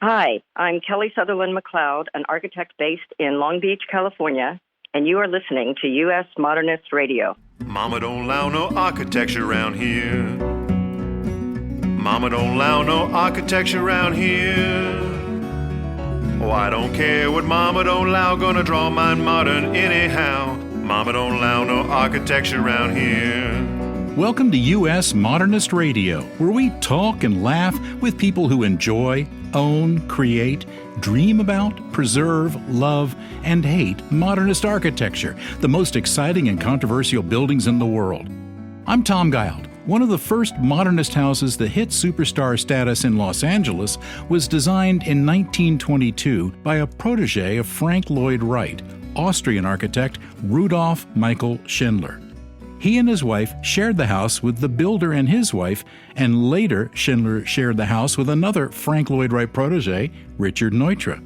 Hi, I'm Kelly Sutherland McLeod, an architect based in Long Beach, California, and you are listening to U.S. Modernist Radio. Mama don't allow no architecture around here. Mama don't allow no architecture around here. Oh, I don't care what Mama don't allow, gonna draw mine modern anyhow. Mama don't allow no architecture around here. Welcome to U.S. Modernist Radio, where we talk and laugh with people who enjoy, own, create, dream about, preserve, love, and hate modernist architecture, the most exciting and controversial buildings in the world. I'm Tom Guild. One of the first modernist houses that hit superstar status in Los Angeles was designed in 1922 by a protege of Frank Lloyd Wright, Austrian architect Rudolf Michael Schindler. He and his wife shared the house with the builder and his wife, and later Schindler shared the house with another Frank Lloyd Wright protege, Richard Neutra.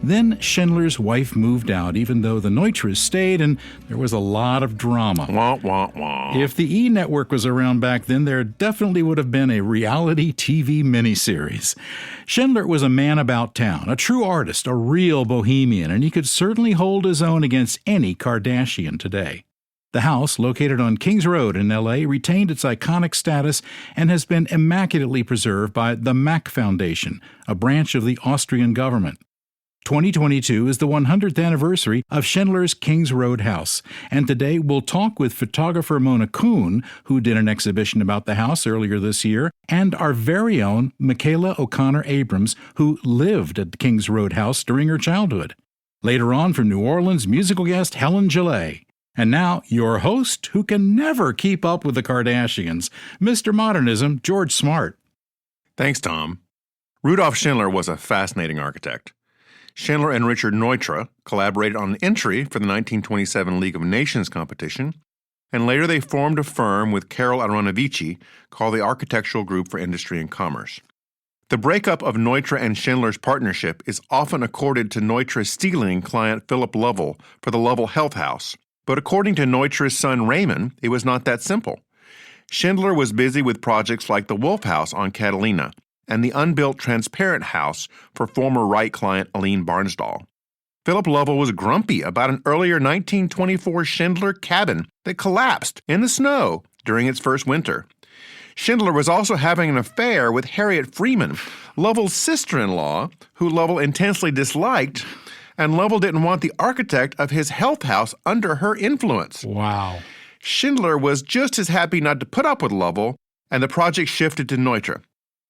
Then Schindler's wife moved out, even though the Neutras stayed, and there was a lot of drama. Wah, wah, wah. If the E! Network was around back then, there definitely would have been a reality TV miniseries. Schindler was a man about town, a true artist, a real bohemian, and he could certainly hold his own against any Kardashian today. The house, located on Kings Road in L.A., retained its iconic status and has been immaculately preserved by the Mack Foundation, a branch of the Austrian government. 2022 is the 100th anniversary of Schindler's Kings Road house, and today we'll talk with photographer Mona Kuhn, who did an exhibition about the house earlier this year, and our very own Michela O'Connor-Abrams, who lived at the Kings Road house during her childhood. Later on, from New Orleans, musical guest Helen Gillet. And now, your host, who can never keep up with the Kardashians, Mr. Modernism, George Smart. Thanks, Tom. Rudolf Schindler was a fascinating architect. Schindler and Richard Neutra collaborated on an entry for the 1927 League of Nations competition, and later they formed a firm with Karol Aronovici called the Architectural Group for Industry and Commerce. The breakup of Neutra and Schindler's partnership is often accorded to Neutra stealing client Philip Lovell for the Lovell Health House. But according to Neutra's son Raymond, it was not that simple. Schindler was busy with projects like the Wolf House on Catalina and the unbuilt Transparent House for former Wright client Aline Barnsdall. Philip Lovell was grumpy about an earlier 1924 Schindler cabin that collapsed in the snow during its first winter. Schindler was also having an affair with Harriet Freeman, Lovell's sister-in-law, who Lovell intensely disliked, and Lovell didn't want the architect of his health house under her influence. Wow. Schindler was just as happy not to put up with Lovell, and the project shifted to Neutra.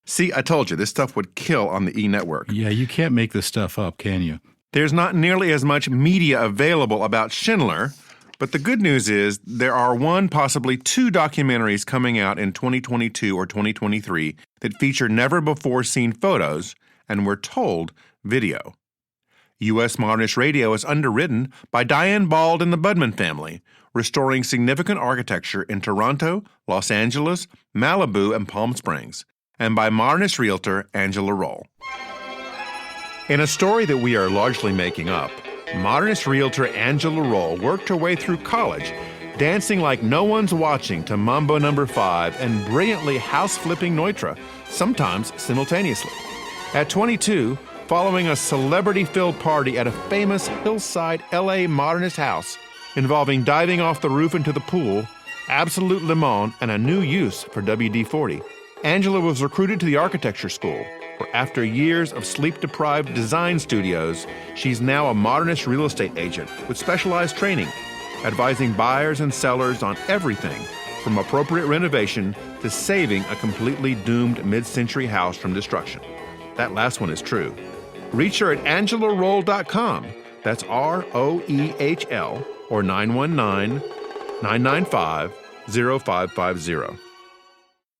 See, I told you, this stuff would kill on the E! Network. Yeah, you can't make this stuff up, can you? There's not nearly as much media available about Schindler, but the good news is there are one, possibly two documentaries coming out in 2022 or 2023 that feature never-before-seen photos, and we're told video. U.S. Modernist Radio is underwritten by Diane Bald and the Budman family, restoring significant architecture in Toronto, Los Angeles, Malibu, and Palm Springs, and by modernist realtor Angela Roll. In a story that we are largely making up, modernist realtor Angela Roll worked her way through college, dancing like no one's watching to Mambo No. 5 and brilliantly house-flipping Neutra, sometimes simultaneously. At 22, following a celebrity-filled party at a famous hillside L.A. modernist house involving diving off the roof into the pool, absolute le monde, and a new use for WD-40, Angela was recruited to the architecture school, where after years of sleep-deprived design studios, she's now a modernist real estate agent with specialized training, advising buyers and sellers on everything from appropriate renovation to saving a completely doomed mid-century house from destruction. That last one is true. Reach her at angelaroll.com. That's ROEHL or 919-995-0550.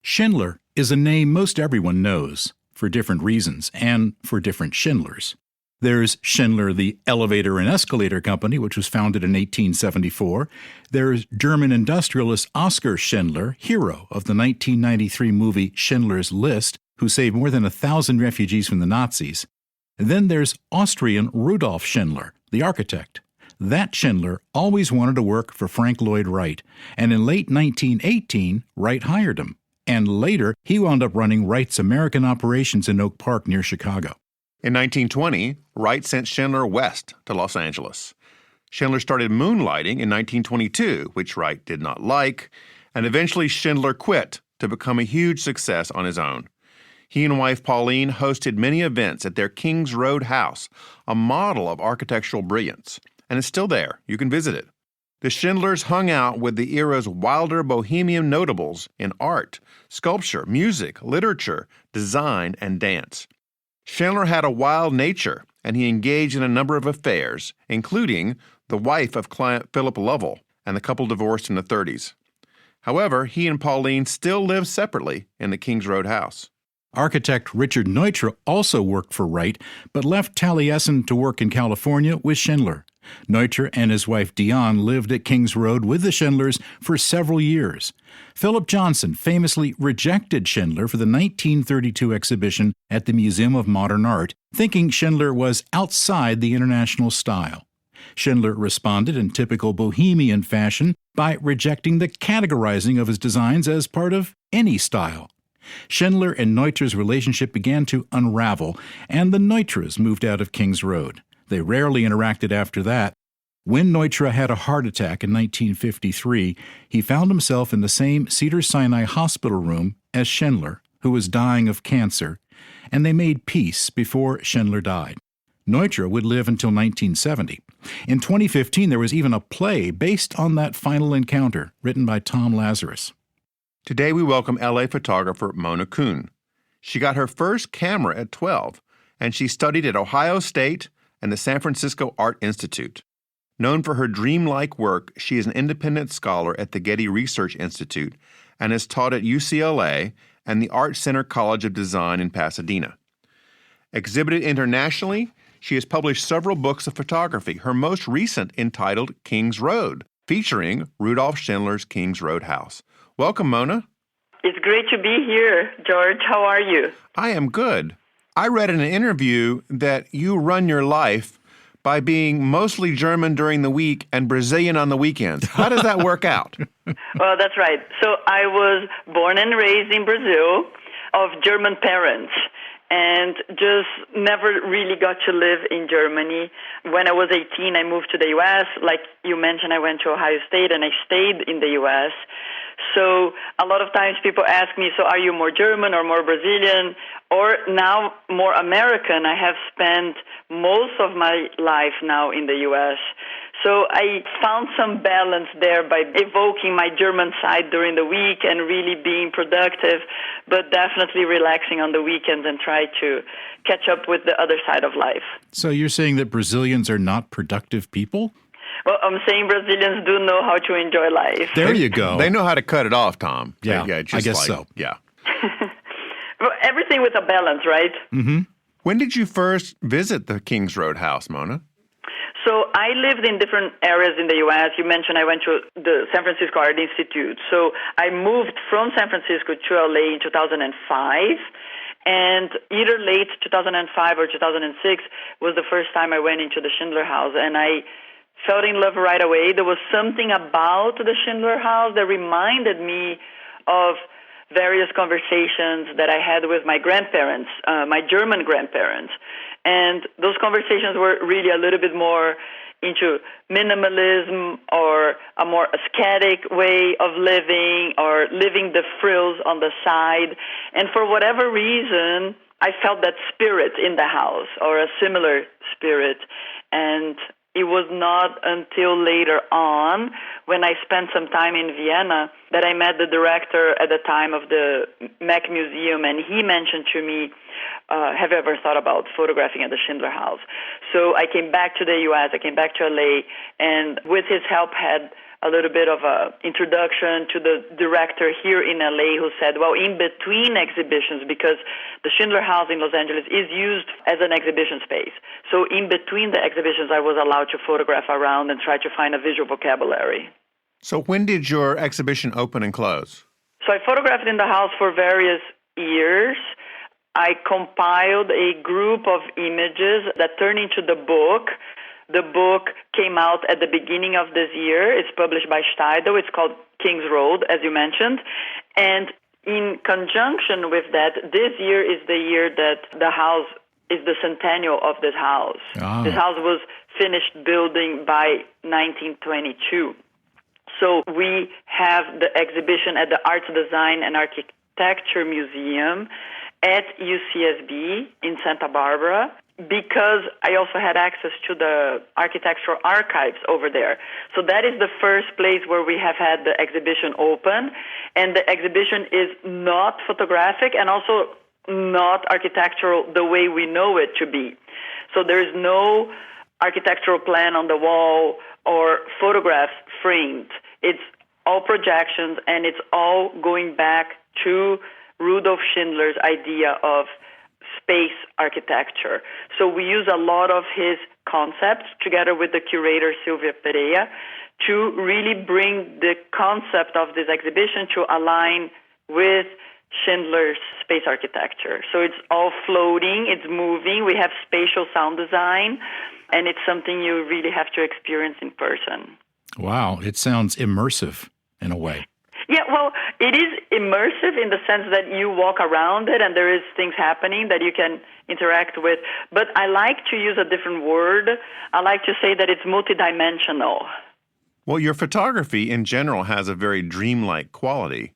Schindler is a name most everyone knows, for different reasons and for different Schindlers. There's Schindler, the elevator and escalator company, which was founded in 1874. There's German industrialist Oscar Schindler, hero of the 1993 movie Schindler's List, who saved more than 1,000 refugees from the Nazis. And then there's Austrian Rudolf Schindler, the architect. That Schindler always wanted to work for Frank Lloyd Wright, and in late 1918, Wright hired him. And later, he wound up running Wright's American operations in Oak Park near Chicago. In 1920, Wright sent Schindler west to Los Angeles. Schindler started moonlighting in 1922, which Wright did not like, and eventually Schindler quit to become a huge success on his own. He and wife Pauline hosted many events at their Kings Road house, a model of architectural brilliance, and it's still there. You can visit it. The Schindlers hung out with the era's wilder bohemian notables in art, sculpture, music, literature, design, and dance. Schindler had a wild nature, and he engaged in a number of affairs, including the wife of client Philip Lovell, and the couple divorced in the 30s. However, he and Pauline still lived separately in the Kings Road house. Architect Richard Neutra also worked for Wright, but left Taliesin to work in California with Schindler. Neutra and his wife Dion lived at Kings Road with the Schindlers for several years. Philip Johnson famously rejected Schindler for the 1932 exhibition at the Museum of Modern Art, thinking Schindler was outside the international style. Schindler responded in typical bohemian fashion by rejecting the categorizing of his designs as part of any style. Schindler and Neutra's relationship began to unravel, and the Neutras moved out of Kings Road. They rarely interacted after that. When Neutra had a heart attack in 1953, he found himself in the same Cedars-Sinai hospital room as Schindler, who was dying of cancer, and they made peace before Schindler died. Neutra would live until 1970. In 2015, there was even a play based on that final encounter, written by Tom Lazarus. Today we welcome LA photographer Mona Kuhn. She got her first camera at 12, and she studied at Ohio State and the San Francisco Art Institute. Known for her dreamlike work, she is an independent scholar at the Getty Research Institute and has taught at UCLA and the Art Center College of Design in Pasadena. Exhibited internationally, she has published several books of photography, her most recent entitled Kings Road, featuring Rudolf Schindler's Kings Road house. Welcome, Mona. It's great to be here, George. How are you? I am good. I read in an interview that you run your life by being mostly German during the week and Brazilian on the weekends. How does that work out? Well, that's right. So I was born and raised in Brazil of German parents and just never really got to live in Germany. When I was 18, I moved to the U.S. Like you mentioned, I went to Ohio State and I stayed in the U.S. So a lot of times people ask me, so are you more German or more Brazilian or now more American? I have spent most of my life now in the U.S. So I found some balance there by evoking my German side during the week and really being productive, but definitely relaxing on the weekends and try to catch up with the other side of life. So you're saying that Brazilians are not productive people? Well, I'm saying Brazilians do know how to enjoy life. There you go. They know how to cut it off, Tom. Yeah, just I guess so. Yeah. Well, everything with a balance, right? Mm-hmm. When did you first visit the Kings Road house, Mona? So I lived in different areas in the U.S. You mentioned I went to the San Francisco Art Institute. So I moved from San Francisco to L.A. in 2005. And either late 2005 or 2006 was the first time I went into the Schindler house. And I fell in love right away. There was something about the Schindler house that reminded me of various conversations that I had with my grandparents, my German grandparents. And those conversations were really a little bit more into minimalism or a more ascetic way of living or living the frills on the side. And for whatever reason, I felt that spirit in the house or a similar spirit. And it was not until later on when I spent some time in Vienna that I met the director at the time of the Mack Museum, and he mentioned to me, have you ever thought about photographing at the Schindler House? So I came back to the U.S., I came back to L.A., and with his help had a little bit of a introduction to the director here in L.A. who said, well, in between exhibitions, because the Schindler House in Los Angeles is used as an exhibition space. So in between the exhibitions, I was allowed to photograph around and try to find a visual vocabulary. So when did your exhibition open and close? So I photographed in the house for various years. I compiled a group of images that turned into the book. The book came out at the beginning of this year. It's published by Steidl. It's called Kings Road, as you mentioned. And in conjunction with that, this year is the year that the house is the centennial of this house. Ah. This house was finished building by 1922. So we have the exhibition at the Arts Design and Architecture Museum at UCSB in Santa Barbara, because I also had access to the architectural archives over there. So that is the first place where we have had the exhibition open, and the exhibition is not photographic and also not architectural the way we know it to be. So there is no architectural plan on the wall or photographs framed. It's all projections, and it's all going back to Rudolf Schindler's idea of space architecture. So we use a lot of his concepts together with the curator Silvia Pereira to really bring the concept of this exhibition to align with Schindler's space architecture. So it's all floating, it's moving, we have spatial sound design, and it's something you really have to experience in person. Wow, it sounds immersive in a way. Yeah, well, it is immersive in the sense that you walk around it and there is things happening that you can interact with. But I like to use a different word. I like to say that it's multidimensional. Well, your photography in general has a very dreamlike quality.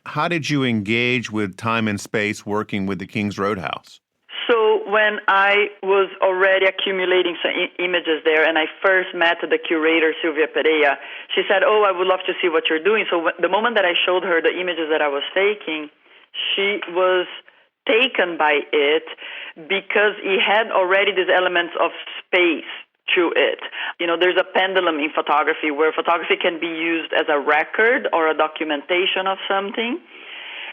How did you engage with time and space working with the King's Roadhouse? So when I was already accumulating some images there, and I first met the curator, Silvia Pereira, she said, "Oh, I would love to see what you're doing." So the moment that I showed her the images that I was taking, she was taken by it because it had already these elements of space to it. You know, there's a pendulum in photography where photography can be used as a record or a documentation of something.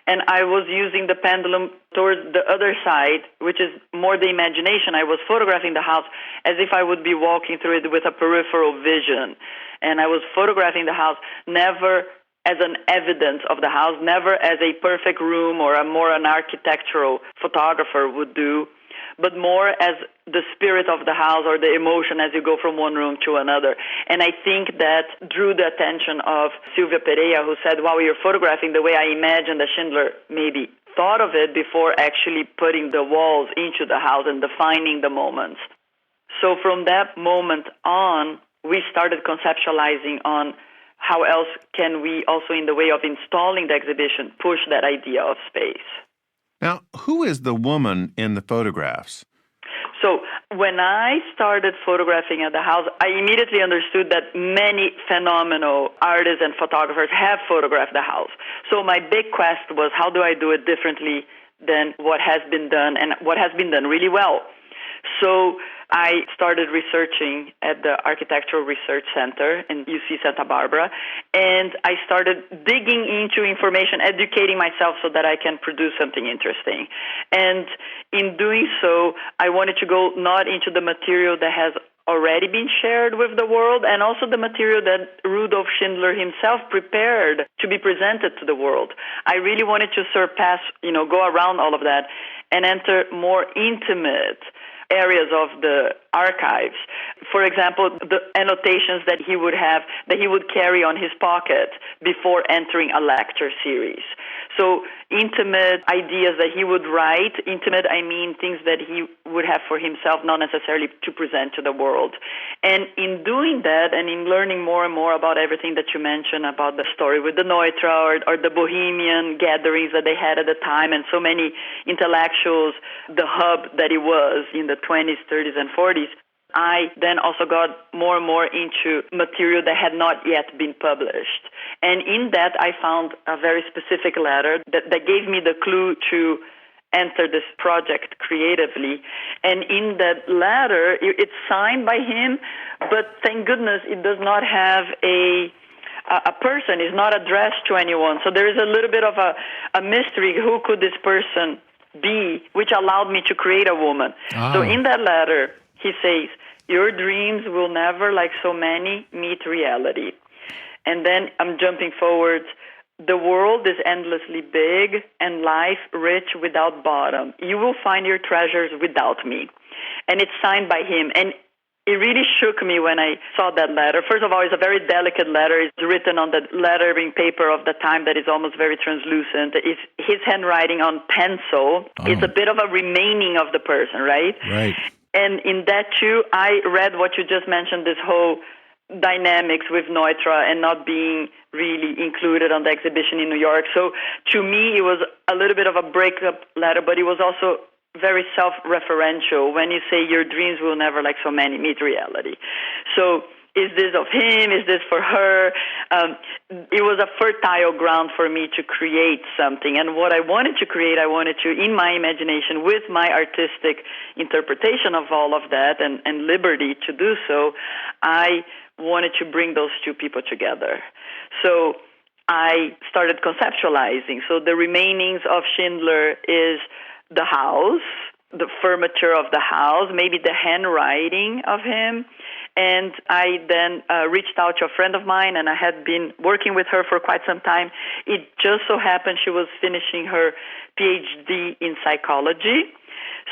And I was using the pendulum towards the other side, which is more the imagination. I was photographing the house as if I would be walking through it with a peripheral vision. And I was photographing the house never as an evidence of the house, never as a perfect room or an architectural photographer would do, but more as the spirit of the house or the emotion as you go from one room to another. And I think that drew the attention of Silvia Pereira, who said, "Wow, you're photographing the way I imagined that Schindler maybe thought of it before actually putting the walls into the house and defining the moments." So from that moment on, we started conceptualizing on how else can we also, in the way of installing the exhibition, push that idea of space. Now, who is the woman in the photographs? So when I started photographing at the house, I immediately understood that many phenomenal artists and photographers have photographed the house. So my big quest was, how do I do it differently than what has been done and what has been done really well? So I started researching at the Architectural Research Center in UC Santa Barbara, and I started digging into information, educating myself so that I can produce something interesting. And in doing so, I wanted to go not into the material that has already been shared with the world, and also the material that Rudolf Schindler himself prepared to be presented to the world. I really wanted to surpass, go around all of that and enter more intimate areas of the archives. For example, the annotations that he would have, that he would carry on his pocket before entering a lecture series. So intimate ideas that he would write. Intimate, I mean things that he would have for himself, not necessarily to present to the world. And in doing that and in learning more and more about everything that you mentioned about the story with the Neutra or the Bohemian gatherings that they had at the time, and so many intellectuals, the hub that it was in the 20s, 30s, and 40s, I then also got more and more into material that had not yet been published. And in that, I found a very specific letter that gave me the clue to enter this project creatively. And in that letter, it's signed by him, but thank goodness it does not have a person, is not addressed to anyone. So there is a little bit of a mystery. Who could this person be, which allowed me to create a woman. So in that letter, he says, "Your dreams will never, like so many, meet reality." And then I'm jumping forward. "The world is endlessly big and life rich without bottom. You will find your treasures without me." And it's signed by him. And it really shook me when I saw that letter. First of all, it's a very delicate letter. It's written on the lettering paper of the time that is almost very translucent. It's his handwriting on pencil. Oh. It's a bit of a remaining of the person, right? Right. And in that too, I read what you just mentioned, this whole dynamics with Neutra and not being really included on the exhibition in New York. So to me, it was a little bit of a breakup letter, but it was also very self-referential when you say your dreams will never, like so many, meet reality. So is this of him? Is this for her? It was a fertile ground for me to create something. And what I wanted to create, I wanted to, in my imagination, with my artistic interpretation of all of that and liberty to do so, I wanted to bring those two people together. So I started conceptualizing. So the remainings of Schindler is the house, the furniture of the house, maybe the handwriting of him. And I then reached out to a friend of mine, and I had been working with her for quite some time. It just so happened she was finishing her PhD in psychology.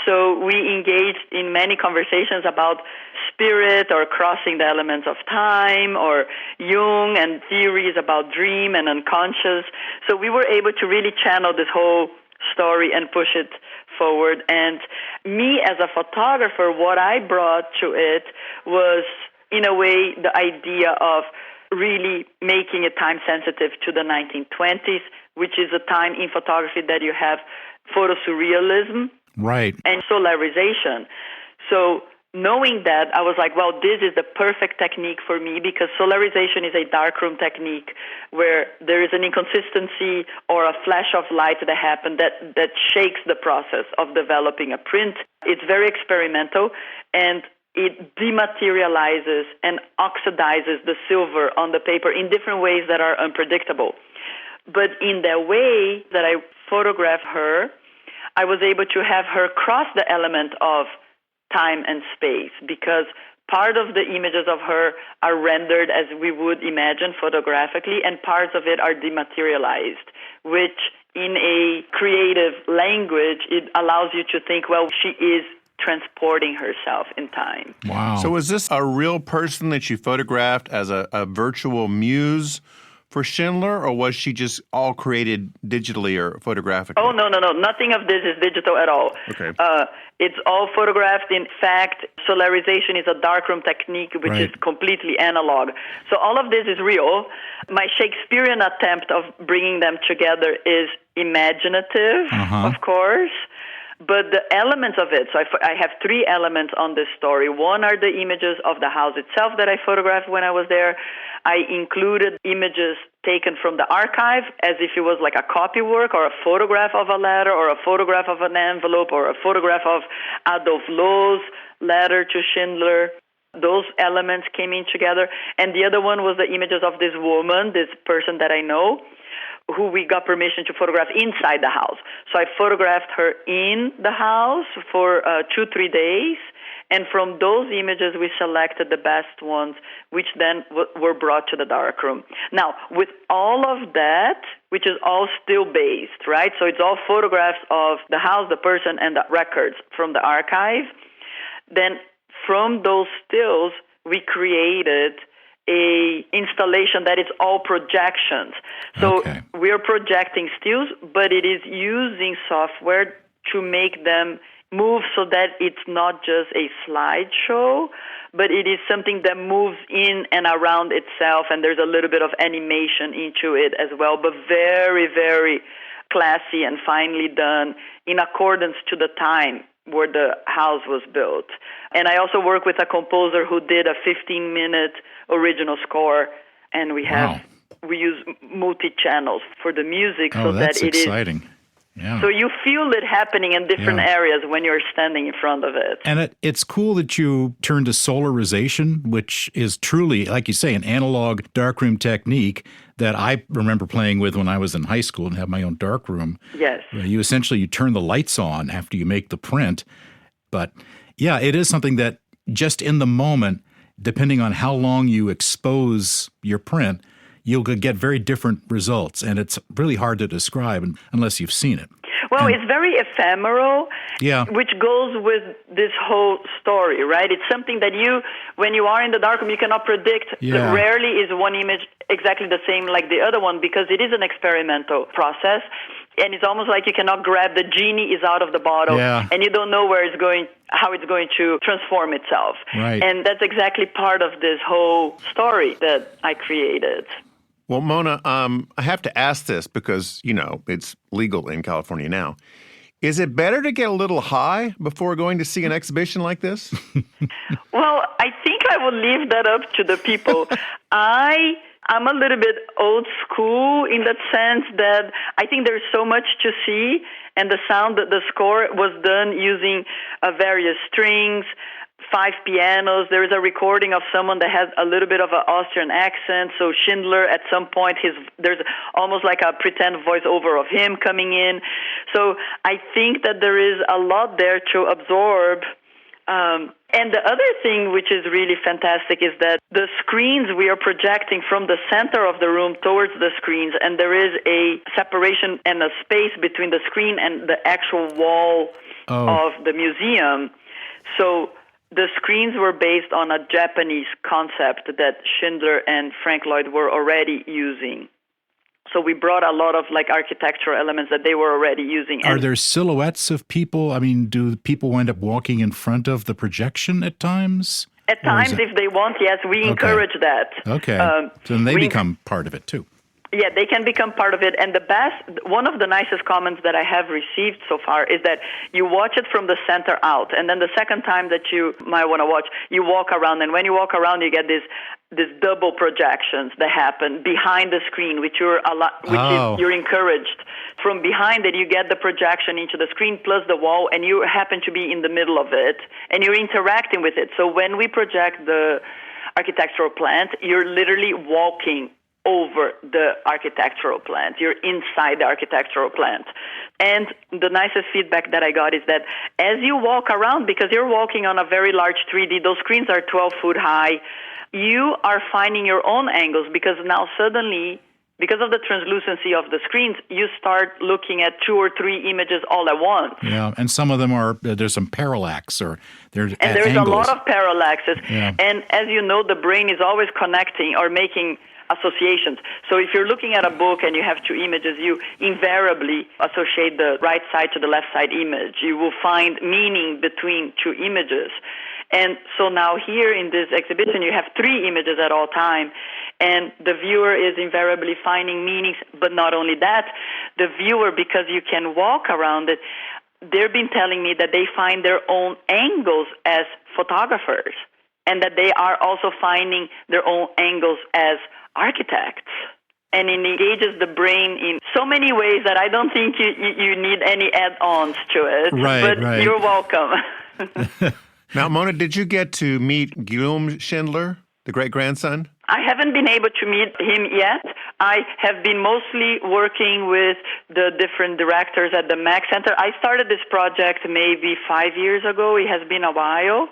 So we engaged in many conversations about spirit or crossing the elements of time or Jung and theories about dream and unconscious. So we were able to really channel this whole story and push it forward. And me as a photographer, what I brought to it was, in a way, the idea of really making it time sensitive to the 1920s, which is a time in photography that you have photosurrealism, right, and solarization. So knowing that, I was like, well, this is the perfect technique for me, because solarization is a darkroom technique where there is an inconsistency or a flash of light that happens that shakes the process of developing a print. It's very experimental, and it dematerializes and oxidizes the silver on the paper in different ways that are unpredictable. But in the way that I photographed her, I was able to have her cross the element of time and space, because part of the images of her are rendered as we would imagine photographically, and parts of it are dematerialized, which in a creative language, it allows you to think, well, she is transporting herself in time. Wow. So was this a real person that you photographed as a virtual muse for Schindler, or was she just all created digitally or photographically? Oh, no. Nothing of this is digital at all. Okay. It's all photographed. In fact, solarization is a darkroom technique, which is completely analog. So all of this is real. My Shakespearean attempt of bringing them together is imaginative, of course. But the elements of it, so I have three elements on this story. One are the images of the house itself that I photographed when I was there. I included images taken from the archive as if it was like a copy work or a photograph of a letter or a photograph of an envelope or a photograph of Adolf Loos' letter to Schindler. Those elements came in together. And the other one was the images of this woman, this person that I know, who we got permission to photograph inside the house. So I photographed her in the house for 2-3 days, and from those images we selected the best ones, which then were brought to the darkroom. Now, with all of that, which is all still based, right? So it's all photographs of the house, the person, and the records from the archive. Then from those stills, we created a installation that is all projections. So we're projecting stills, but it is using software to make them move so that it's not just a slideshow, but it is something that moves in and around itself, and there's a little bit of animation into it as well, but very, very classy and finely done in accordance to the time where the house was built. And I also work with a composer who did a 15-minute original score, and we use multi-channels for the music so that it is exciting. Yeah. So you feel it happening in different areas when you're standing in front of it. And it's cool that you turned to solarization, which is truly, like you say, an analog darkroom technique that I remember playing with when I was in high school and had my own darkroom. Yes. You turn the lights on after you make the print. But yeah, it is something that just in the moment, depending on how long you expose your print, you'll get very different results, and it's really hard to describe unless you've seen it. Well, it's very ephemeral, which goes with this whole story, right? It's something that when you are in the darkroom, you cannot predict. Yeah. Rarely is one image exactly the same like the other one because it is an experimental process. And it's almost like you cannot grab the genie is out of the bottle, and you don't know how it's going to transform itself. Right. And that's exactly part of this whole story that I created. Well, Mona, I have to ask this because, it's legal in California now. Is it better to get a little high before going to see an exhibition like this? Well, I think I will leave that up to the people. I'm a little bit old school in that sense that I think there's so much to see, and the score was done using various strings, 5 pianos. There is a recording of someone that has a little bit of an Austrian accent. So Schindler, at some point, there's almost like a pretend voiceover of him coming in. So I think that there is a lot there to absorb. And the other thing which is really fantastic is that the screens we are projecting from the center of the room towards the screens, and there is a separation and a space between the screen and the actual wall of the museum. So the screens were based on a Japanese concept that Schindler and Frank Lloyd were already using. So we brought a lot of architectural elements that they were already using. Are there silhouettes of people? I mean, do people wind up walking in front of the projection at times? At times, if they want, yes, we encourage that. Okay. So then they become part of it too. Yeah, they can become part of it. And one of the nicest comments that I have received so far is that you watch it from the center out. And then the second time that you might want to watch, you walk around. And when you walk around, you get these double projections that happen behind the screen, which you're encouraged. From behind it, you get the projection into the screen plus the wall, and you happen to be in the middle of it, and you're interacting with it. So when we project the architectural plant, you're literally walking over the architectural plant. You're inside the architectural plant. And the nicest feedback that I got is that as you walk around, because you're walking on a very large 3D, those screens are 12 foot high, you are finding your own angles because now suddenly, because of the translucency of the screens, you start looking at 2 or 3 images all at once. Yeah, and some of them there's some parallax there's a angles. lot of parallaxes. Yeah. And as you know, the brain is always connecting or making associations. So if you're looking at a book and you have 2 images, you invariably associate the right side to the left side image. You will find meaning between 2 images. And so now here in this exhibition, you have 3 images at all time, and the viewer is invariably finding meanings. But not only that, the viewer, because you can walk around it, they've been telling me that they find their own angles as photographers, and that they are also finding their own angles as architects. And it engages the brain in so many ways that I don't think you need any add-ons to it. Right, but you're welcome. Now, Mona, did you get to meet Guillaume Schindler, the great-grandson? I haven't been able to meet him yet. I have been mostly working with the different directors at the Mack Center. I started this project maybe 5 years ago. It has been a while.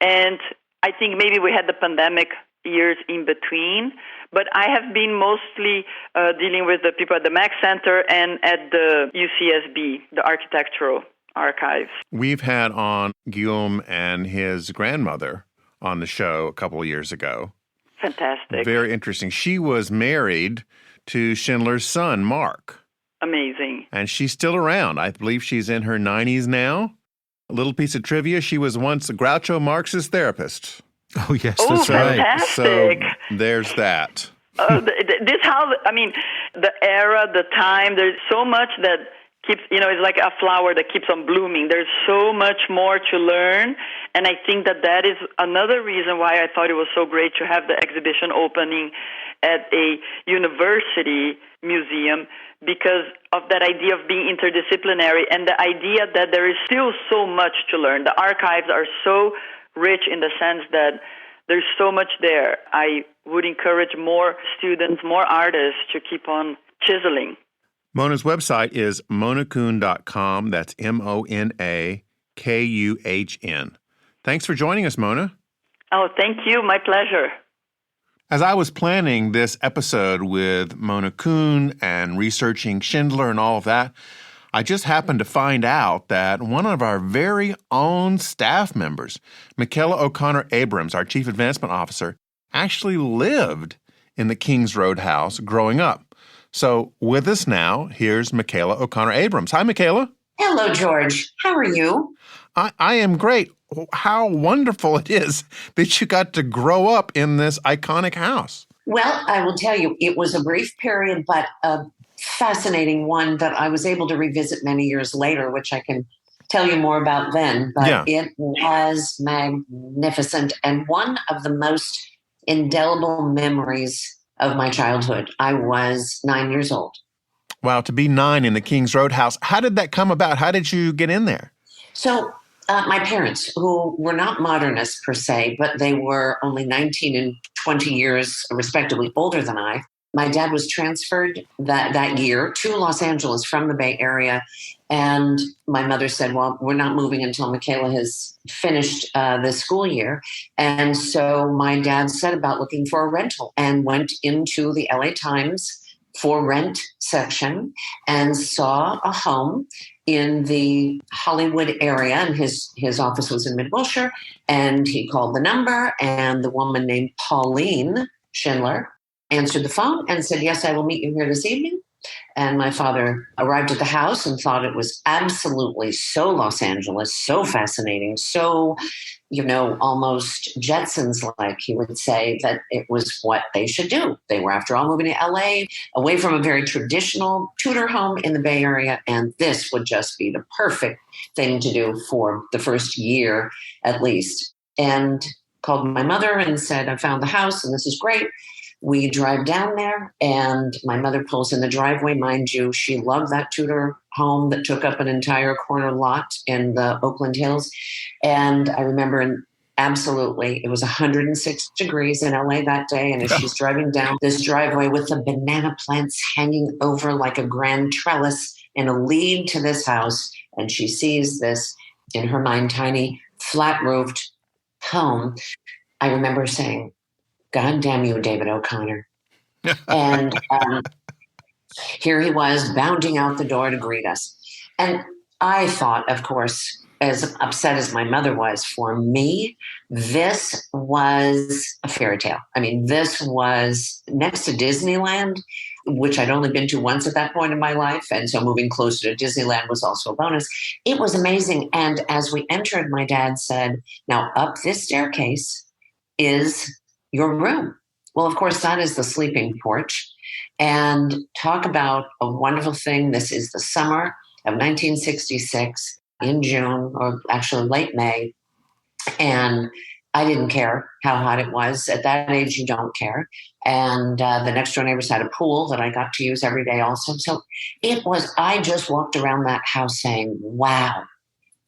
And I think maybe we had the pandemic years in between. But I have been mostly dealing with the people at the Mack Center and at the UCSB, the Architectural Archives. We've had on Guillaume and his grandmother on the show a couple of years ago. Fantastic. Very interesting. She was married to Schindler's son, Mark. Amazing. And she's still around. I believe she's in her 90s now. A little piece of trivia, she was once Groucho Marx's therapist. Oh, yes, that's right. Fantastic. So there's that. The era, the time, there's so much that keeps, it's like a flower that keeps on blooming. There's so much more to learn, and I think that is another reason why I thought it was so great to have the exhibition opening at a university museum, because of that idea of being interdisciplinary and the idea that there is still so much to learn. The archives are so rich in the sense that there's so much there. I would encourage more students, more artists to keep on chiseling. Mona's website is monakuhn.com. That's MonaKuhn. Thanks for joining us, Mona. Oh, thank you. My pleasure. As I was planning this episode with Mona Kuhn and researching Schindler and all of that, I just happened to find out that one of our very own staff members, Michela O'Connor-Abrams, our Chief Advancement Officer, actually lived in the Kings Road house growing up. So with us now, here's Michela O'Connor-Abrams. Hi, Michela. Hello, George. How are you? I am great. How wonderful it is that you got to grow up in this iconic house. Well, I will tell you, it was a brief period, but a fascinating one that I was able to revisit many years later, which I can tell you more about then. But It was magnificent and one of the most indelible memories of my childhood. I was 9 years old. Wow, to be 9 in the Kings Road house. How did that come about? How did you get in there? So my parents, who were not modernists per se, but they were only 19 and 20 years respectively older than I. My dad was transferred that year to Los Angeles from the Bay Area. And my mother said, well, we're not moving until Michela has finished the school year. And so my dad set about looking for a rental and went into the LA Times for rent section and saw a home in the Hollywood area, and his office was in Mid-Wilshire, and he called the number, and the woman named Pauline Schindler answered the phone and said, yes, I will meet you here this evening. And my father arrived at the house and thought it was absolutely so Los Angeles, so fascinating, so, almost Jetsons-like, he would say, that it was what they should do. They were, after all, moving to LA, away from a very traditional Tudor home in the Bay Area, and this would just be the perfect thing to do for the first year at least. And called my mother and said, I found the house and this is great. We drive down there and my mother pulls in the driveway. Mind you, she loved that Tudor home that took up an entire corner lot in the Oakland Hills. And I remember absolutely, it was 106 degrees in LA that day. And as she's driving down this driveway with the banana plants hanging over like a grand trellis and a lead to this house, and she sees this, in her mind, tiny flat-roofed home, I remember saying, God damn you, David O'Connor. And here he was bounding out the door to greet us. And I thought, of course, as upset as my mother was, for me, this was a fairy tale. I mean, this was next to Disneyland, which I'd only been to once at that point in my life. And so moving closer to Disneyland was also a bonus. It was amazing. And as we entered, my dad said, now up this staircase is your room. Well, of course, that is the sleeping porch. And talk about a wonderful thing. This is the summer of 1966 in June, or actually late May. And I didn't care how hot it was. At that age, you don't care. And the next door neighbors had a pool that I got to use every day also. So I just walked around that house saying, wow,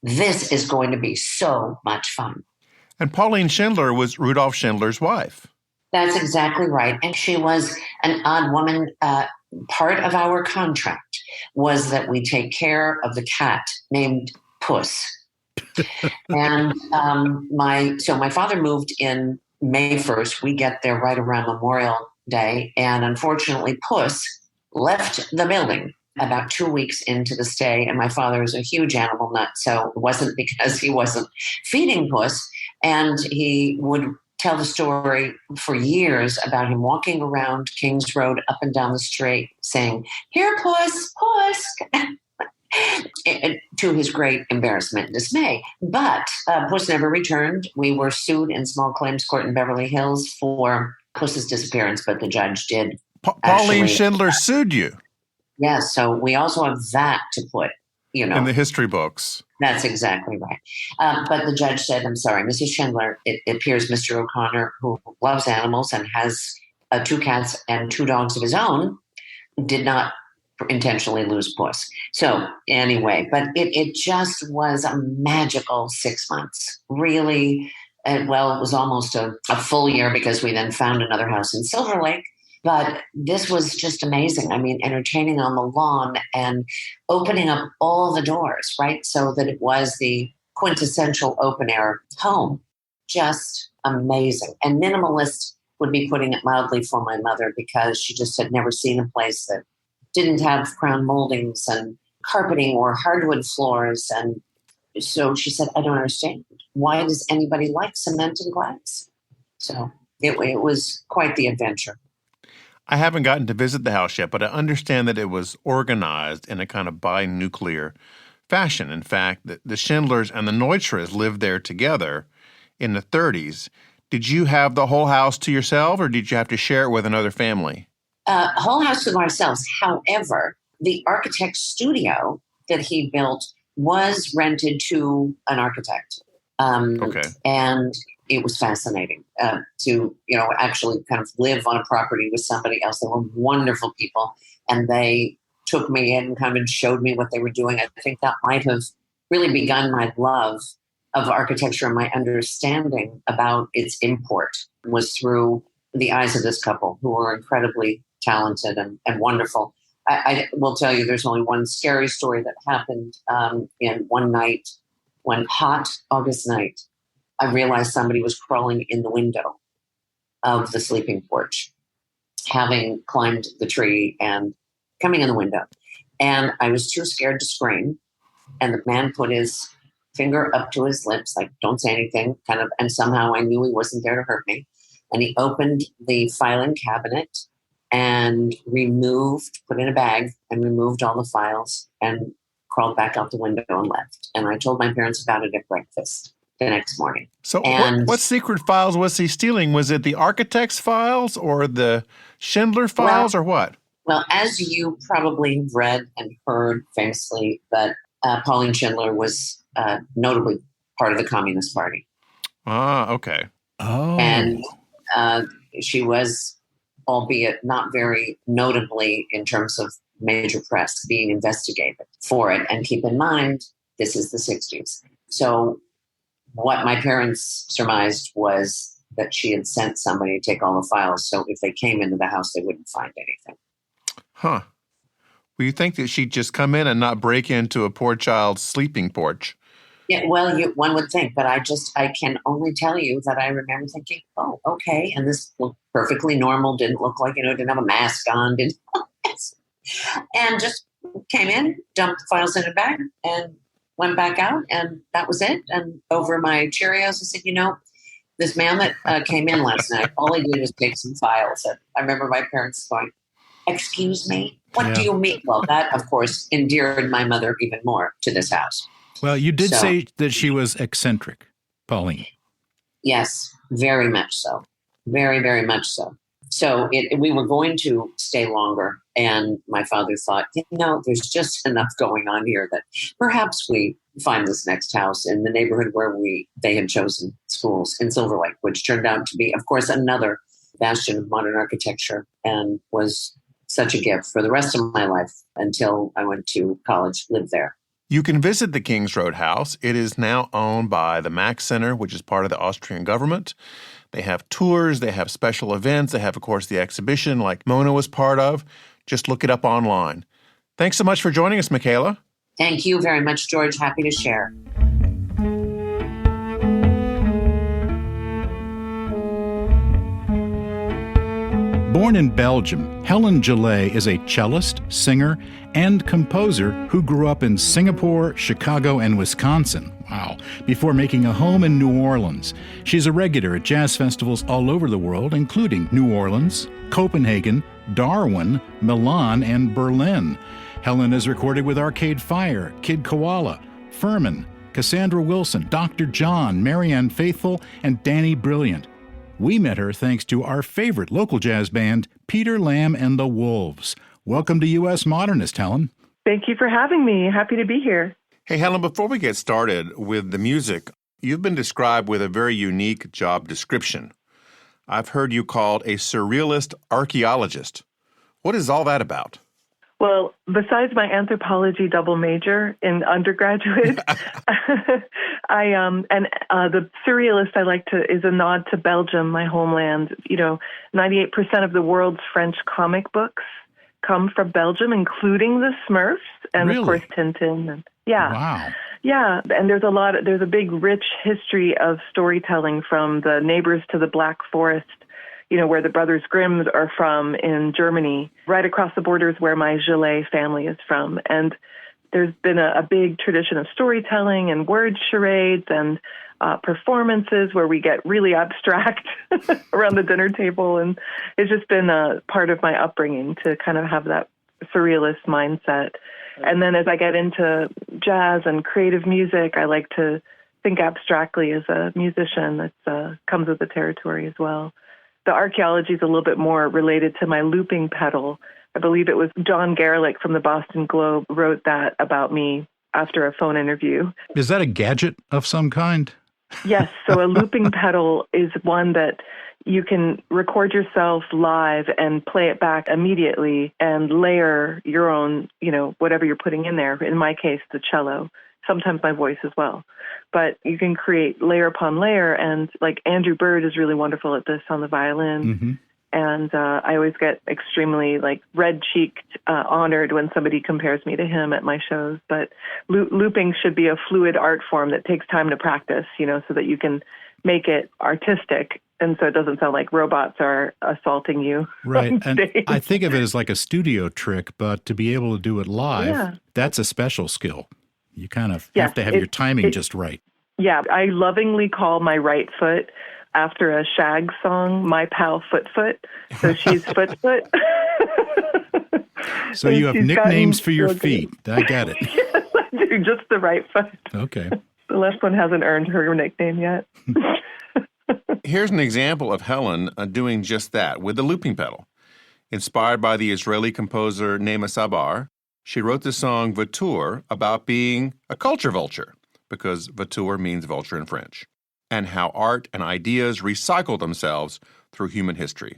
this is going to be so much fun. And Pauline Schindler was Rudolf Schindler's wife. That's exactly right. And she was an odd woman. Part of our contract was that we take care of the cat named Puss. And my father moved in May 1st. We get there right around Memorial Day. And unfortunately, Puss left the building about 2 weeks into the stay. And my father is a huge animal nut. So it wasn't because he wasn't feeding Puss. And he would tell the story for years about him walking around Kings Road up and down the street saying, here, Puss, Puss, to his great embarrassment and dismay. But Puss never returned. We were sued in small claims court in Beverly Hills for Puss's disappearance, but the judge did. Pauline Schindler sued you. Yes, so we also have that to put, in the history books. That's exactly right. But the judge said, I'm sorry, Mrs. Schindler, it appears Mr. O'Connor, who loves animals and has 2 cats and 2 dogs of his own, did not intentionally lose Puss. So anyway, but it just was a magical 6 months. Really, it was almost a full year because we then found another house in Silver Lake. But this was just amazing. I mean, entertaining on the lawn and opening up all the doors, right? So that it was the quintessential open air home. Just amazing. And minimalist would be putting it mildly for my mother because she just had never seen a place that didn't have crown moldings and carpeting or hardwood floors. And so she said, I don't understand. Why does anybody like cement and glass? So it was quite the adventure. I haven't gotten to visit the house yet, but I understand that it was organized in a kind of bi-nuclear fashion. In fact, the Schindlers and the Neutres lived there together in the 30s. Did you have the whole house to yourself, or did you have to share it with another family? Whole house to ourselves. However, the architect's studio that he built was rented to an architect. Okay. And it was fascinating to, actually kind of live on a property with somebody else. They were wonderful people. And they took me in and kind of showed me what they were doing. I think that might have really begun my love of architecture, and my understanding about its import was through the eyes of this couple, who were incredibly talented and wonderful. I will tell you, there's only one scary story that happened in one night, one hot August night. I realized somebody was crawling in the window of the sleeping porch, having climbed the tree and coming in the window. And I was too scared to scream. And the man put his finger up to his lips, like, don't say anything, kind of. And somehow I knew he wasn't there to hurt me. And he opened the filing cabinet and put in a bag and removed all the files and crawled back out the window and left. And I told my parents about it at breakfast the next morning. So what secret files was he stealing? Was it the architect's files or the Schindler files, or what? Well, as you probably have read and heard famously, that Pauline Schindler was notably part of the Communist Party. Ah, okay. Oh. And she was, albeit not very notably in terms of major press, being investigated for it. And keep in mind, this is the 60s. So what my parents surmised was that she had sent somebody to take all the files, so if they came into the house, they wouldn't find anything. Huh. Well, you think that she'd just come in and not break into a poor child's sleeping porch? Yeah, well, one would think, but I can only tell you that I remember thinking, oh, okay, and this looked perfectly normal, didn't look like, didn't have a mask on, and just came in, dumped the files in a bag, and went back out, and that was it. And over my Cheerios, I said, this man that came in last night, all he did was take some files. And I remember my parents going, excuse me, what do you mean? Well, that, of course, endeared my mother even more to this house. Well, you did say that she was eccentric, Pauline. Yes, very much so. Very, very much so. So we were going to stay longer, and my father thought, there's just enough going on here that perhaps we find this next house in the neighborhood where they had chosen schools in Silver Lake, which turned out to be, of course, another bastion of modern architecture, and was such a gift for the rest of my life until I went to college, lived there. You can visit the Kings Road house. It is now owned by the Max Center, which is part of the Austrian government. They have tours, they have special events, they have, of course, the exhibition like Mona was part of. Just look it up online. Thanks so much for joining us, Michela. Thank you very much, George. Happy to share. Born in Belgium, Helen Gillet is a cellist, singer, and composer who grew up in Singapore, Chicago, and Wisconsin. Wow. Before making a home in New Orleans. She's a regular at jazz festivals all over the world, including New Orleans, Copenhagen, Darwin, Milan, and Berlin. Helen has recorded with Arcade Fire, Kid Koala, Furman, Cassandra Wilson, Dr. John, Marianne Faithfull, and Danny Brilliant. We met her thanks to our favorite local jazz band, Peter Lamb and the Wolves. Welcome to U.S. Modernist, Helen. Thank you for having me. Happy to be here. Hey, Helen, before we get started with the music, you've been described with a very unique job description. I've heard you called a surrealist archaeologist. What is all that about? Well, besides my anthropology double major in undergraduate, the surrealist is a nod to Belgium, my homeland. 98% of the world's French comic books come from Belgium, including the Smurfs and Really? Of course Tintin. And, yeah. Wow. Yeah, and there's a big, rich history of storytelling from the neighbors to the Black Forest, where the Brothers Grimm are from in Germany, right across the borders where my Gillet family is from. And there's been a big tradition of storytelling and word charades and performances where we get really abstract around the dinner table. And it's just been a part of my upbringing to kind of have that surrealist mindset. And then as I get into jazz and creative music, I like to think abstractly as a musician. That comes with the territory as well. The archaeology is a little bit more related to my looping pedal. I believe it was John Garlick from the Boston Globe wrote that about me after a phone interview. Is that a gadget of some kind? Yes. So a looping pedal is one that you can record yourself live and play it back immediately and layer your own, whatever you're putting in there. In my case, the cello, sometimes my voice as well. But you can create layer upon layer. And like Andrew Bird is really wonderful at this on the violin. Mm-hmm. And I always get extremely red-cheeked, honored when somebody compares me to him at my shows. But looping should be a fluid art form that takes time to practice, so that you can make it artistic. And so it doesn't sound like robots are assaulting you. Right. And I think of it as like a studio trick, but to be able to do it live, that's a special skill. You kind of have to have your timing just right. Yeah. I lovingly call my right foot after a Shag song, My Pal Foot Foot. So she's Foot Foot. So you have nicknames for your feet. I get it. Yes, I do. Just the right foot. Okay. The left one hasn't earned her nickname yet. Here's an example of Helen doing just that with the looping pedal. Inspired by the Israeli composer Nema Sabar, she wrote the song Vautour about being a culture vulture, because vautour means vulture in French, and how art and ideas recycle themselves through human history.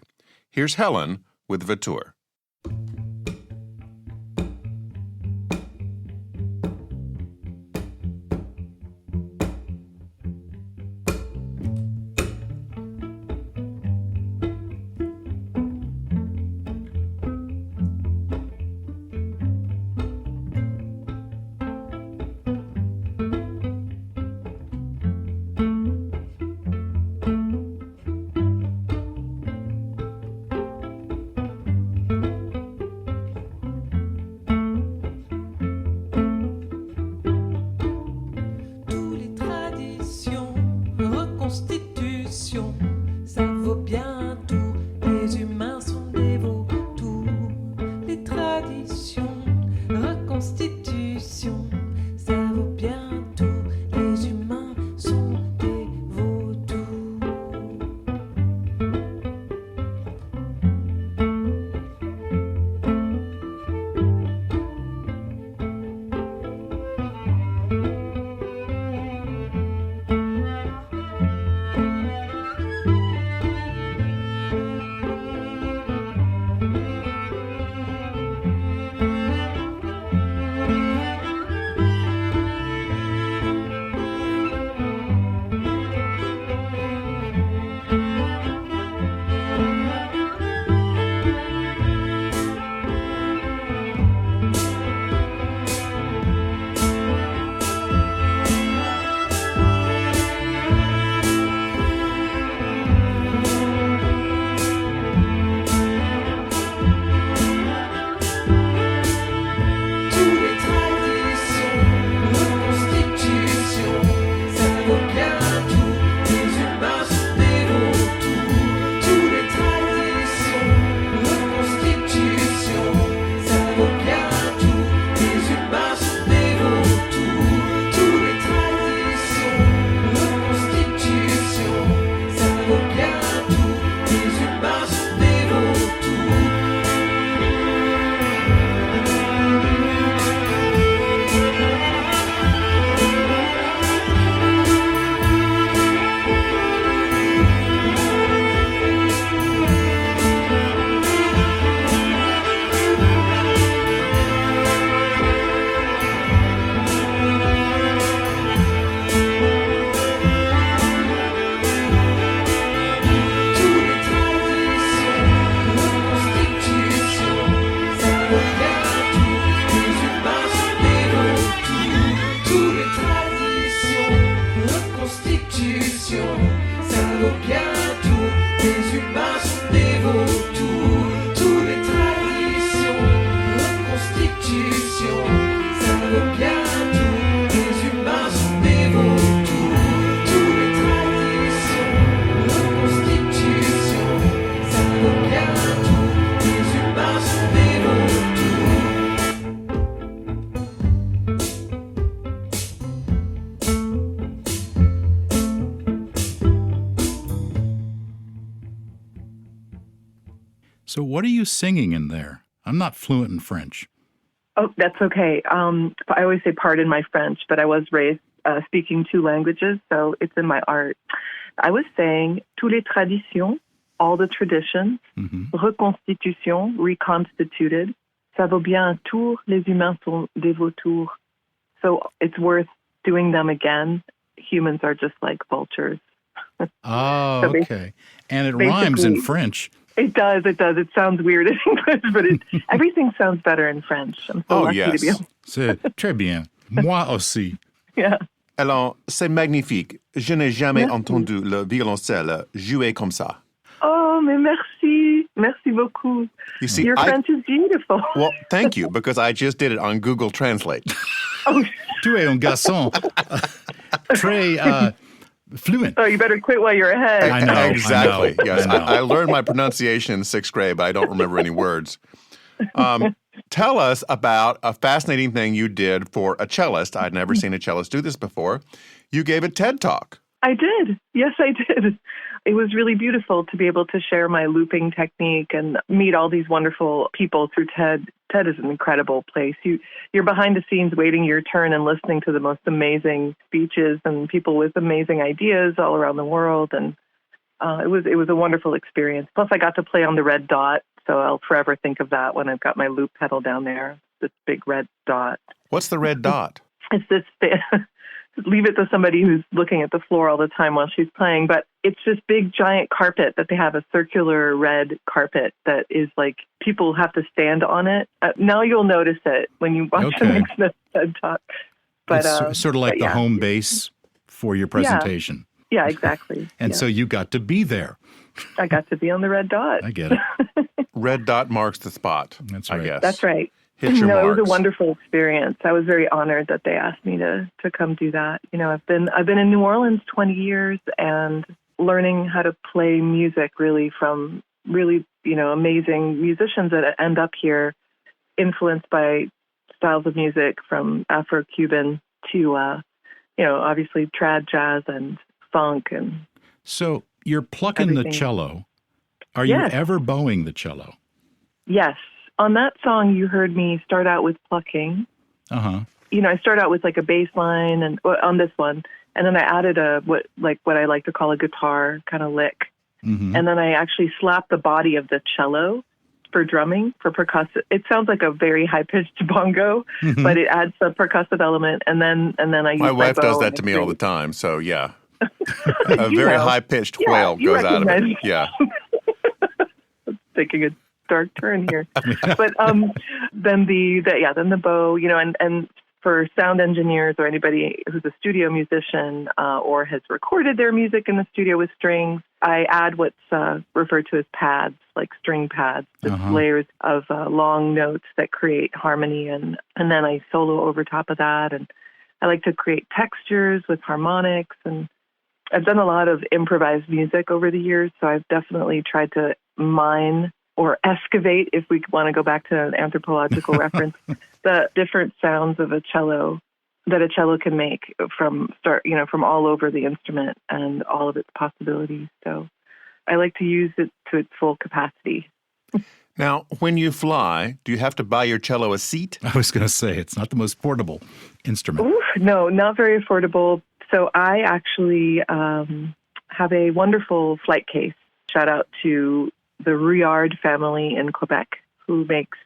Here's Helen with Vautour. So what are you singing in there? I'm not fluent in French. Oh, that's okay. I always say pardon my French, but I was raised speaking 2 languages, so it's in my art. I was saying tous les traditions, all the traditions, reconstitution, reconstituted. Ça vaut bien un tour, les humains sont des vautours. So it's worth doing them again. Humans are just like vultures. Oh, So okay. And it rhymes in French. It does. It sounds weird in English, but everything sounds better in French. I'm so lucky to be able. C'est très bien. Moi aussi. Yeah. Alors, c'est magnifique. Je n'ai jamais entendu le violoncelle jouer comme ça. Oh, mais merci. Merci beaucoup. You see, Your French is beautiful. Well, thank you, because I just did it on Google Translate. Oh, Tu es un garçon très fluent. oh, you better quit while you're ahead. I know. Exactly. I know, Yes, I know. I learned my pronunciation in 6th grade, but I don't remember any words. Tell us about a fascinating thing you did for a cellist. I'd never seen a cellist do this before. You gave a TED Talk. I did. Yes, I did. It was really beautiful to be able to share my looping technique and meet all these wonderful people through TED. TED is an incredible place. You're behind the scenes waiting your turn and listening to the most amazing speeches and people with amazing ideas all around the world. And it was a wonderful experience. Plus, I got to play on the red dot, so I'll forever think of that when I've got my loop pedal down there, this big red dot. What's the red dot? It's this leave it to somebody who's looking at the floor all the time while she's playing. But it's this big giant carpet that they have, a circular red carpet that is like people have to stand on it. Now you'll notice it when you watch the next TED Talk. But It's sort of like the home base for your presentation. Yeah, exactly. And so you got to be there. I got to be on the red dot. I get it. Red dot marks the spot. That's I right. guess. That's right. Hit your It was marks. a wonderful experience. I was very honored that they asked me to come do that. I've been in New Orleans 20 years and learning how to play music really from really, amazing musicians that end up here, influenced by styles of music from Afro-Cuban to, obviously trad jazz and funk and. So you're plucking everything. the cello. Are you ever bowing the cello? Yes. On that song, you heard me start out with plucking. Uh-huh. I start out with like a bass line and on this one, and then I added what I like to call a guitar kind of lick. Mm-hmm. And then I actually slapped the body of the cello for drumming, for percussive. It sounds like a very high-pitched bongo, but it adds the percussive element. And then I use My wife bow does that and to me all the time, so yeah. A You very know. high-pitched Yeah, wail you goes out of it. recognize- Yeah. Taking a dark turn here. But then the bow, and for sound engineers or anybody who's a studio musician or has recorded their music in the studio with strings, I add what's referred to as pads, like string pads, just layers of long notes that create harmony, and then I solo over top of that, and I like to create textures with harmonics, and I've done a lot of improvised music over the years, so I've definitely tried to mine or excavate, if we want to go back to an anthropological reference, the different sounds of a cello that a cello can make from all over the instrument and all of its possibilities. So I like to use it to its full capacity. Now, when you fly, do you have to buy your cello a seat? I was going to say, it's not the most portable instrument. Ooh, no, not very affordable. So I actually have a wonderful flight case. Shout out to the Rouillard family in Quebec, who makes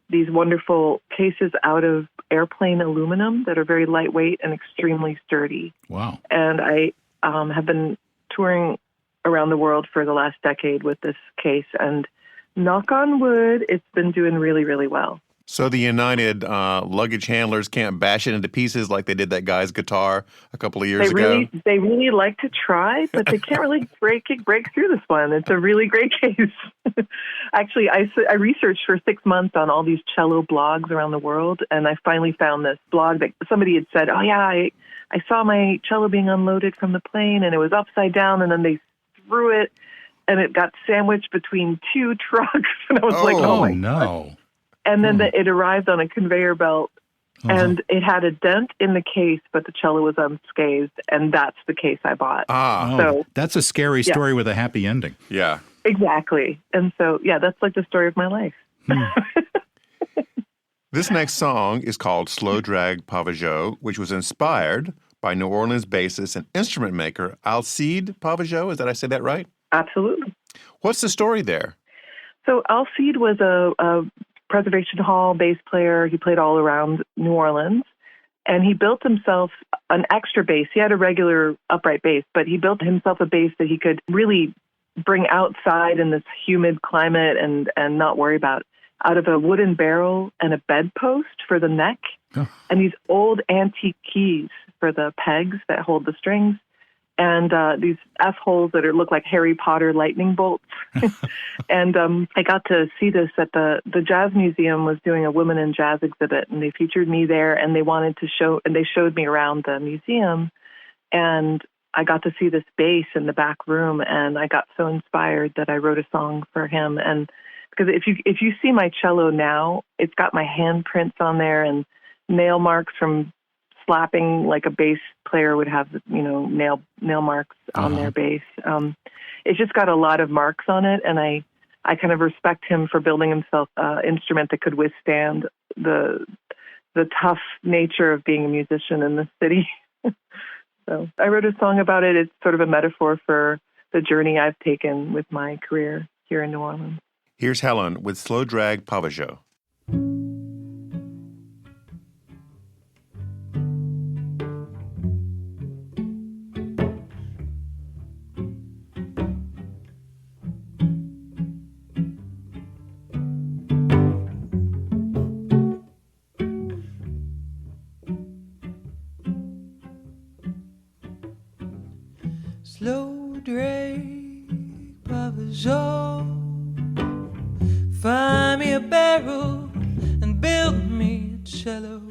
these wonderful cases out of airplane aluminum that are very lightweight and extremely sturdy. Wow. And I have been touring around the world for the last decade with this case, and knock on wood, it's been doing really, really well. So the United luggage handlers can't bash it into pieces like they did that guy's guitar a couple of years ago? They really like to try, but they can't really break through this one. It's a really great case. Actually, I researched for 6 months on all these cello blogs around the world, and I finally found this blog that somebody had said, oh, yeah, I saw my cello being unloaded from the plane, and it was upside down, and then they threw it, and it got sandwiched between 2 trucks. And I was like, oh, my no. God. And then it arrived on a conveyor belt, and it had a dent in the case, but the cello was unscathed, and that's the case I bought. Ah. So that's a scary story with a happy ending. Yeah. Exactly. And so, yeah, that's like the story of my life. This next song is called Slow Drag Pavageau, which was inspired by New Orleans bassist and instrument maker Alcide Pavageau. Did I say that right? Absolutely. What's the story there? So Alcide was a Preservation Hall bass player. He played all around New Orleans. And he built himself an extra bass. He had a regular upright bass, but he built himself a bass that he could really bring outside in this humid climate and not worry about, out of a wooden barrel and a bedpost for the neck, and these old antique keys for the pegs that hold the strings, and these F-holes that look like Harry Potter lightning bolts. And I got to see this at the Jazz Museum was doing a Women in Jazz exhibit, and they featured me there, and they showed me around the museum, and I got to see this bass in the back room, and I got so inspired that I wrote a song for him. And because if you see my cello now, it's got my handprints on there and nail marks from slapping like a bass player would have, nail marks on their bass. It's just got a lot of marks on it, and I kind of respect him for building himself an instrument that could withstand the tough nature of being a musician in the city. So I wrote a song about it. It's sort of a metaphor for the journey I've taken with my career here in New Orleans. Here's Helen with Slow Drag Pavageau. Slow drag Pavageau, find me a barrel and build me a cello,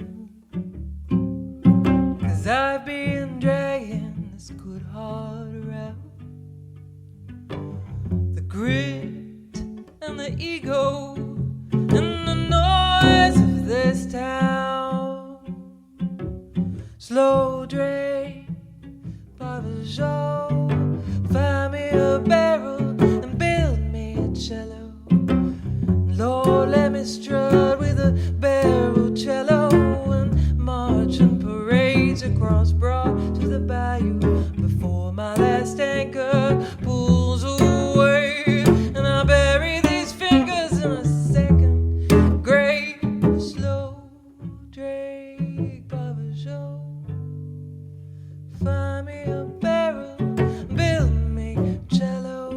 'cause I've been dragging this good heart around. The grit and the ego and the noise of this town. Slow drag Pavageau, find me a barrel and build me a cello. Lord, let me strut with a barrel cello and march in parades across Broad to the bayou before my last anchor pulls away, and I bury these fingers in a second grave. Slow drag Pavageau, find me a barrel, build me a cello.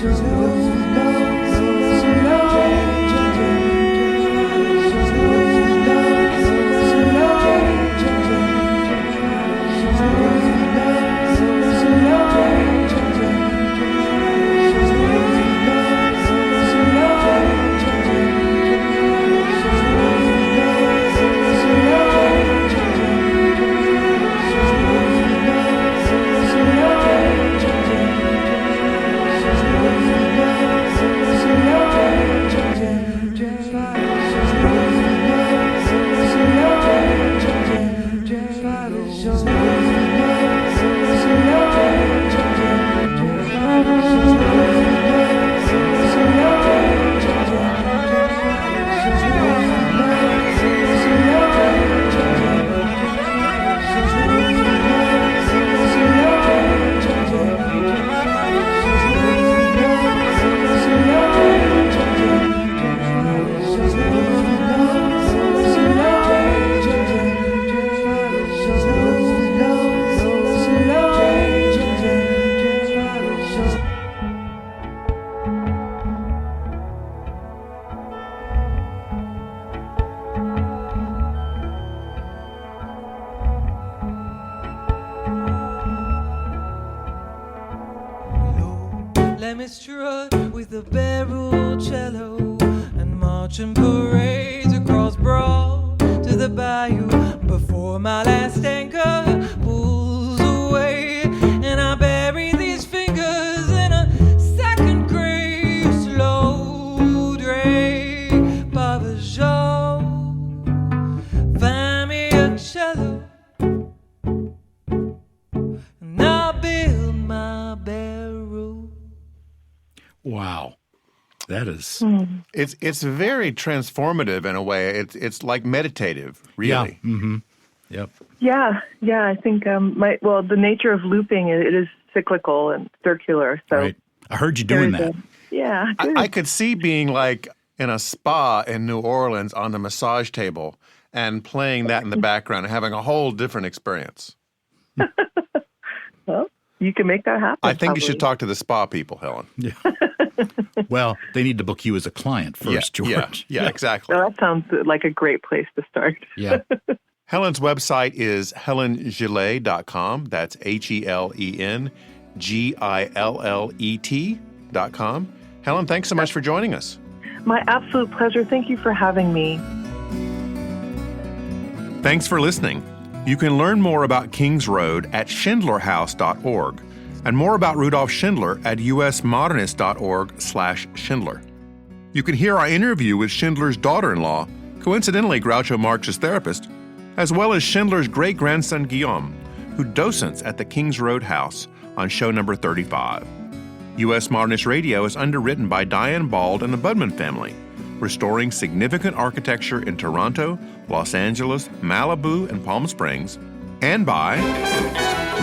Slow let me strut with the barrel cello and marching parades across Broad to the bayou before my last anchor pulls away, and I bury these fingers in a second grave slow dray. Papa Joe, find me a cello and I'll build my barrel. Wow. That is... It's very transformative in a way. It's like meditative, really. Yeah. Mm-hmm. Yep. Yeah, I think the nature of looping, it is cyclical and circular. So Right. I heard you doing that. Yeah, good. I could see being like in a spa in New Orleans on the massage table and playing that in the background and having a whole different experience. Well, you can make that happen. I think probably. you should talk to the spa people, Helen. Yeah. Well, they need to book you as a client first, George. Yeah, exactly. Well, that sounds like a great place to start. Yeah. Helen's website is helengillet.com. That's HELENGILLET.com. Helen, thanks so much for joining us. My absolute pleasure. Thank you for having me. Thanks for listening. You can learn more about Kings Road at schindlerhouse.org and more about Rudolf Schindler at usmodernist.org/Schindler. You can hear our interview with Schindler's daughter-in-law, coincidentally Groucho Marx's therapist, as well as Schindler's great-grandson Guillaume, who docents at the Kings Road House on show number 35. U.S. Modernist Radio is underwritten by Diane Bald and the Budman family, restoring significant architecture in Toronto, Los Angeles, Malibu, and Palm Springs, and by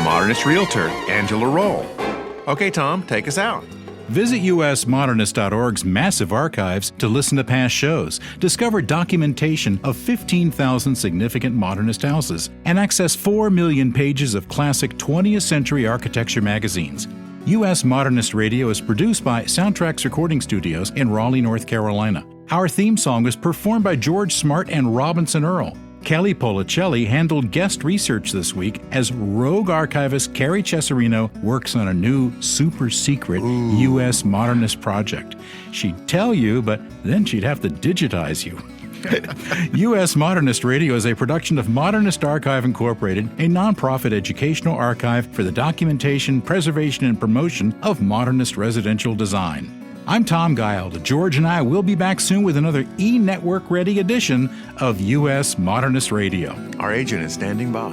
Modernist realtor Angela Roll. Okay, Tom, take us out. Visit USModernist.org's massive archives to listen to past shows, discover documentation of 15,000 significant modernist houses, and access 4 million pages of classic 20th century architecture magazines. U.S. Modernist Radio is produced by Soundtracks Recording Studios in Raleigh, North Carolina. Our theme song was performed by George Smart and Robinson Earl. Kelly Policelli handled guest research this week as rogue archivist Carrie Cesarino works on a new super-secret U.S. Modernist project. She'd tell you, but then she'd have to digitize you. U.S. Modernist Radio is a production of Modernist Archive Incorporated, a nonprofit educational archive for the documentation, preservation, and promotion of modernist residential design. I'm Tom Guilde. George and I will be back soon with another e-network-ready edition of U.S. Modernist Radio. Our agent is standing by.